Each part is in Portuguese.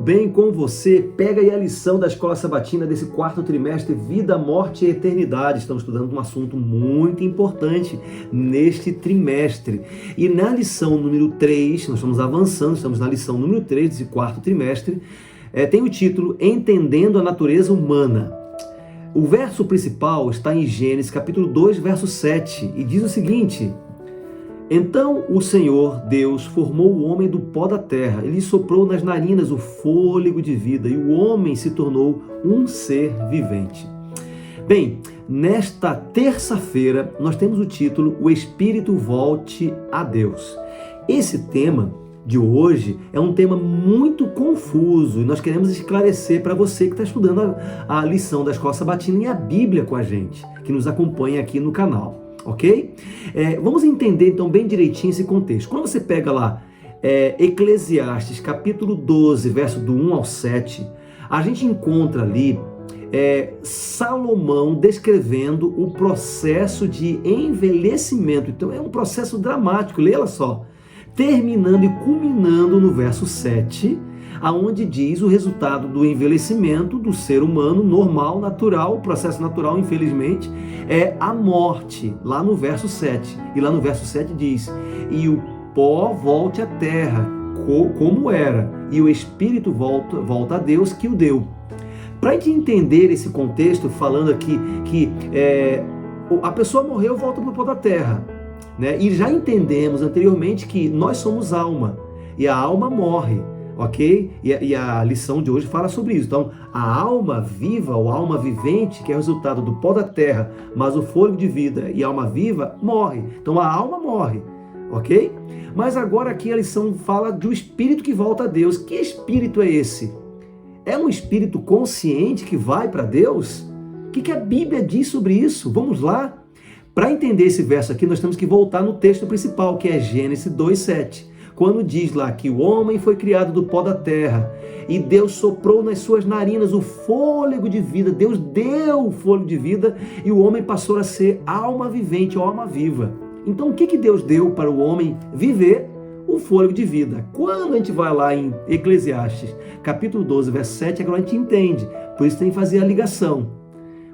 bem com você? Pega aí a lição da Escola Sabatina desse quarto trimestre, Vida, Morte e Eternidade. Estamos estudando um assunto muito importante neste trimestre. E na lição número 3, nós estamos avançando, estamos na lição número 3 desse quarto trimestre, tem o título Entendendo a Natureza Humana. O verso principal está em Gênesis capítulo 2, verso 7, e diz o seguinte: Então o Senhor Deus formou o homem do pó da terra, ele soprou nas narinas o fôlego de vida, e o homem se tornou um ser vivente. Bem, nesta terça-feira nós temos o título O Espírito Volte a Deus. Esse tema de hoje é um tema muito confuso e nós queremos esclarecer para você que está estudando a lição da Escola Sabatina e a Bíblia com a gente, que nos acompanha aqui no canal. Ok? Vamos entender então bem direitinho esse contexto. Quando você pega lá Eclesiastes capítulo 12, verso do 1 ao 7, a gente encontra ali Salomão descrevendo o processo de envelhecimento. Então é um processo dramático, leia só. Terminando e culminando no verso 7, aonde diz o resultado do envelhecimento do ser humano normal, natural, o processo natural, infelizmente, é a morte, lá no verso 7. E lá no verso 7 diz: e o pó volte à terra, como era, e o espírito volta a Deus que o deu. Para a gente entender esse contexto, falando aqui que a pessoa morreu, volta para o pó da terra. Né? E já entendemos anteriormente que nós somos alma, e a alma morre, ok? E a lição de hoje fala sobre isso. Então, a alma viva, ou alma vivente, que é o resultado do pó da terra, mas o fôlego de vida e a alma viva morre. Então, a alma morre, ok? Mas agora aqui a lição fala do espírito que volta a Deus. Que espírito é esse? É um espírito consciente que vai para Deus? O que a Bíblia diz sobre isso? Vamos lá? Para entender esse verso aqui, nós temos que voltar no texto principal, que é Gênesis 2:7, quando diz lá que o homem foi criado do pó da terra e Deus soprou nas suas narinas o fôlego de vida. Deus deu o fôlego de vida e o homem passou a ser alma vivente, ou alma viva. Então, o que Deus deu para o homem viver? O fôlego de vida. Quando a gente vai lá em Eclesiastes, capítulo 12, verso 7, agora a gente entende. Por isso tem que fazer a ligação.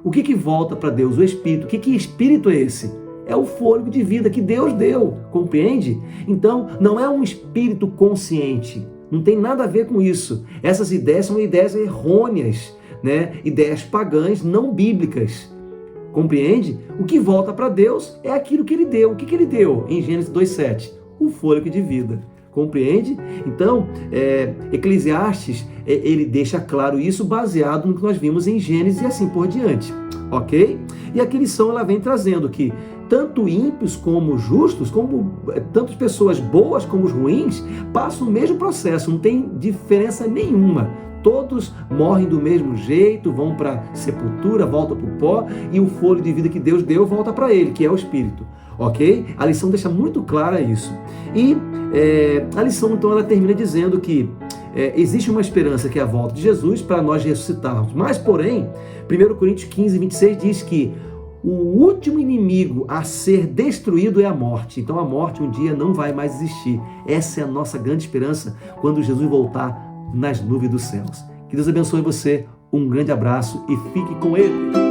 O que volta para Deus? O Espírito. Que Espírito é esse? É o fôlego de vida que Deus deu, compreende? Então, não é um espírito consciente, não tem nada a ver com isso. Essas ideias são ideias errôneas, né? Ideias pagãs, não bíblicas, compreende? O que volta para Deus é aquilo que Ele deu. O que Ele deu em Gênesis 2:7? O fôlego de vida. Compreende? Então, Eclesiastes, ele deixa claro isso baseado no que nós vimos em Gênesis e assim por diante, ok? E aqui a lição ela vem trazendo que tanto ímpios como justos, tanto pessoas boas como os ruins, passam o mesmo processo, não tem diferença nenhuma. Todos morrem do mesmo jeito, vão para a sepultura, voltam para o pó, e o fôlego de vida que Deus deu volta para Ele, que é o Espírito. Ok? A lição deixa muito clara isso. E a lição, então, ela termina dizendo que existe uma esperança que é a volta de Jesus para nós ressuscitarmos. Mas, porém, 1 Coríntios 15, 26 diz que o último inimigo a ser destruído é a morte. Então, a morte um dia não vai mais existir. Essa é a nossa grande esperança quando Jesus voltar nas nuvens dos céus. Que Deus abençoe você. Um grande abraço e fique com Ele.